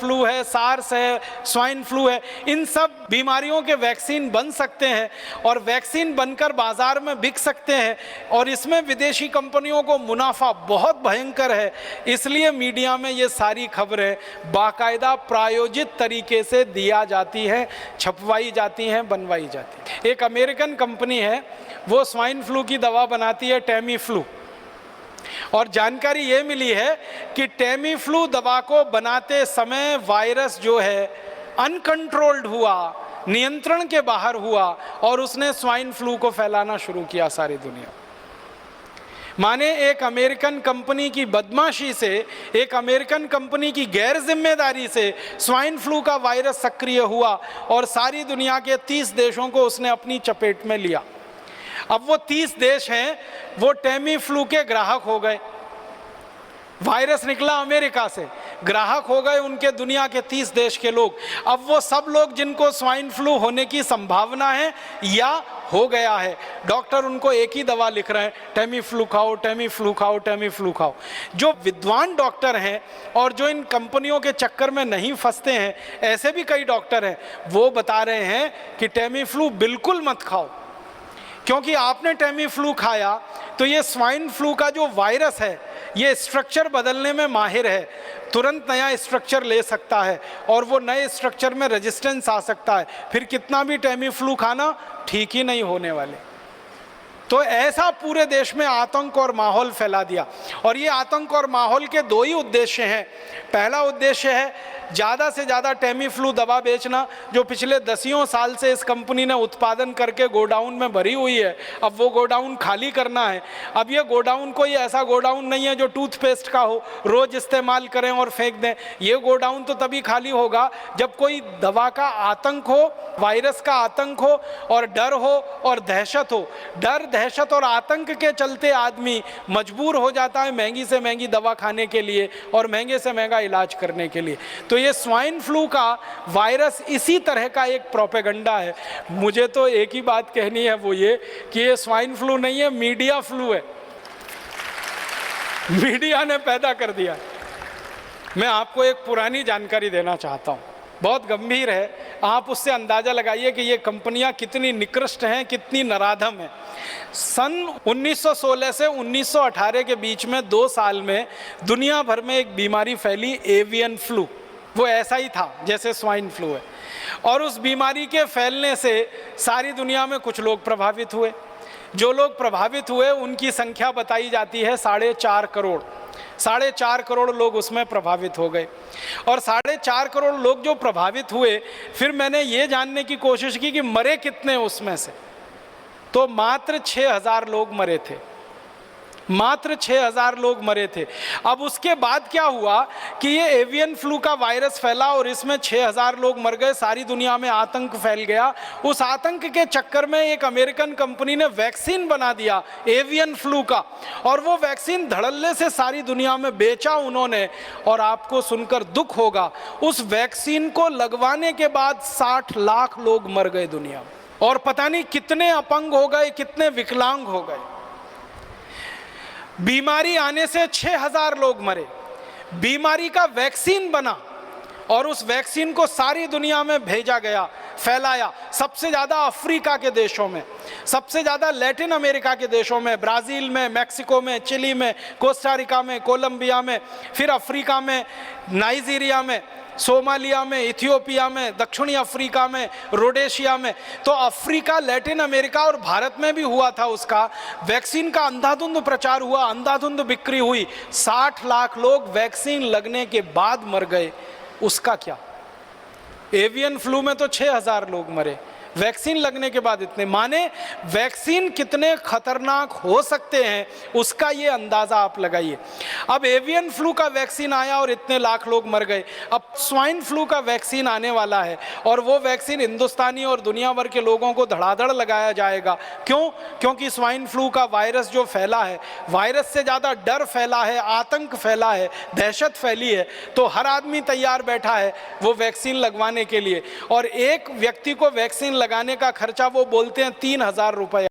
Flu है, SARS है, swine flu है, इन सब बीमारियों के वैक्सीन बन सकते हैं और वैक्सीन बनकर बाजार में बिक सकते हैं और इसमें विदेशी कंपनियों को मुनाफा बहुत भयंकर है। इसलिए मीडिया में ये सारी खबरें बाकायदा प्रायोजित तरीके से दिया जाती हैं, छपवाई जाती हैं, बनवाई जाती हैं। एक अमेरिकन कंपनी है, वो स्वाइन फ्लू की दवा बनाती है, टेमी फ्लू, और जानकारी ये मिली है कि टेमी फ्लू दवा को बनाते समय वायरस जो है अनकंट्रोल्ड हुआ, नियंत्रण के बाहर हुआ और उसने स्वाइन फ्लू को फैलाना शुरू किया सारी दुनिया। माने एक अमेरिकन कंपनी की बदमाशी से, एक अमेरिकन कंपनी की गैर जिम्मेदारी से स्वाइन फ्लू का वायरस सक्रिय हुआ और सारी दुनिया के 30 देशों को उसने अपनी चपेट में लिया। अब वो 30 देश हैं, वो टेमी फ्लू के ग्राहक हो गए। वायरस निकला अमेरिका से, ग्राहक हो गए उनके दुनिया के 30 देश के लोग। अब वो सब लोग जिनको स्वाइन फ्लू होने की संभावना है या हो गया है, डॉक्टर उनको एक ही दवा लिख रहे हैं, टेमी फ्लू खाओ, टेमी फ्लू खाओ, टेमी फ्लू खाओ। जो विद्वान डॉक्टर हैं और जो इन कंपनियों के चक्कर में नहीं फंसते हैं, ऐसे भी कई डॉक्टर हैं, वो बता रहे हैं कि टेमी फ्लू बिल्कुल मत खाओ, क्योंकि आपने टेमी फ्लू खाया तो ये स्वाइन फ्लू का जो वायरस है ये स्ट्रक्चर बदलने में माहिर है, तुरंत नया स्ट्रक्चर ले सकता है और वो नए स्ट्रक्चर में रेजिस्टेंस आ सकता है, फिर कितना भी टेमी फ्लू खाना ठीक ही नहीं होने वाले। तो ऐसा पूरे देश में आतंक और माहौल फैला दिया। और ये आतंक और माहौल के दो ही उद्देश्य हैं। पहला उद्देश्य है ज़्यादा से ज़्यादा टेमी फ्लू दवा बेचना, जो पिछले 10 साल से इस कंपनी ने उत्पादन करके गोडाउन में भरी हुई है। अब वो गोडाउन खाली करना है। अब ये गोडाउन कोई ऐसा गोडाउन नहीं है जो टूथपेस्ट का हो, रोज़ इस्तेमाल करें और फेंक दें। ये गोडाउन तो तभी खाली होगा जब कोई दवा का आतंक हो, वायरस का आतंक हो और डर हो और दहशत हो। डर, दहशत और आतंक के चलते आदमी मजबूर हो जाता है महंगी से महंगी दवा खाने के लिए और महंगे से महंगा इलाज करने के लिए। तो ये स्वाइन फ्लू का वायरस इसी तरह का एक प्रोपेगेंडा है। मुझे तो एक ही बात कहनी है, वो ये कि ये स्वाइन फ्लू नहीं है, मीडिया फ्लू है। मीडिया ने पैदा कर दिया। मैं आपको एक पुरानी जानकारी देना चाहता हूँ, बहुत गंभीर है, आप उससे अंदाज़ा लगाइए कि ये कंपनियां कितनी निकृष्ट हैं, कितनी नराधम हैं। सन 1916 से 1918 के बीच में 2 साल में दुनिया भर में एक बीमारी फैली, एवियन फ्लू। वो ऐसा ही था जैसे स्वाइन फ्लू है, और उस बीमारी के फैलने से सारी दुनिया में कुछ लोग प्रभावित हुए। जो लोग प्रभावित हुए उनकी संख्या बताई जाती है 4.5 करोड़। 4.5 करोड़ लोग उसमें प्रभावित हो गए। और 4.5 करोड़ लोग जो प्रभावित हुए, फिर मैंने ये जानने की कोशिश की कि मरे कितने उसमें से, तो मात्र 6,000 लोग मरे थे। मात्र 6,000 लोग मरे थे। अब उसके बाद क्या हुआ कि ये एवियन फ्लू का वायरस फैला और इसमें 6,000 लोग मर गए, सारी दुनिया में आतंक फैल गया। उस आतंक के चक्कर में एक अमेरिकन कंपनी ने वैक्सीन बना दिया एवियन फ्लू का, और वो वैक्सीन धड़ल्ले से सारी दुनिया में बेचा उन्होंने। और आपको सुनकर दुख होगा, उस वैक्सीन को लगवाने के बाद 60 लाख लोग मर गए दुनिया में, और पता नहीं कितने अपंग हो गए, कितने विकलांग हो गए। बीमारी आने से 6,000 लोग मरे। बीमारी का वैक्सीन बना और उस वैक्सीन को सारी दुनिया में भेजा गया, फैलाया। सबसे ज़्यादा अफ्रीका के देशों में, सबसे ज़्यादा लैटिन अमेरिका के देशों में, ब्राज़ील में, मैक्सिको में, चिली में, कोस्टारिका में, कोलंबिया में, फिर अफ्रीका में, नाइजीरिया में, सोमालिया में, इथियोपिया में, दक्षिणी अफ्रीका में, रोडेशिया में। तो अफ्रीका, लैटिन अमेरिका और भारत में भी हुआ था। उसका वैक्सीन का अंधाधुंध प्रचार हुआ, अंधाधुंध बिक्री हुई। 60 लाख लोग वैक्सीन लगने के बाद मर गए। उसका क्या? एवियन फ्लू में तो 6,000 लोग मरे, वैक्सीन लगने के बाद इतने। माने वैक्सीन कितने खतरनाक हो सकते हैं उसका ये अंदाज़ा आप लगाइए। अब एवियन फ्लू का वैक्सीन आया और इतने लाख लोग मर गए। अब स्वाइन फ्लू का वैक्सीन आने वाला है और वो वैक्सीन हिंदुस्तानी और दुनिया भर के लोगों को धड़ाधड़ लगाया जाएगा। क्यों? क्योंकि स्वाइन फ्लू का वायरस जो फैला है, वायरस से ज़्यादा डर फैला है, आतंक फैला है, दहशत फैली है। तो हर आदमी तैयार बैठा है वो वैक्सीन लगवाने के लिए, और एक व्यक्ति को वैक्सीन लगाने का खर्चा वो बोलते हैं 3,000 रुपये।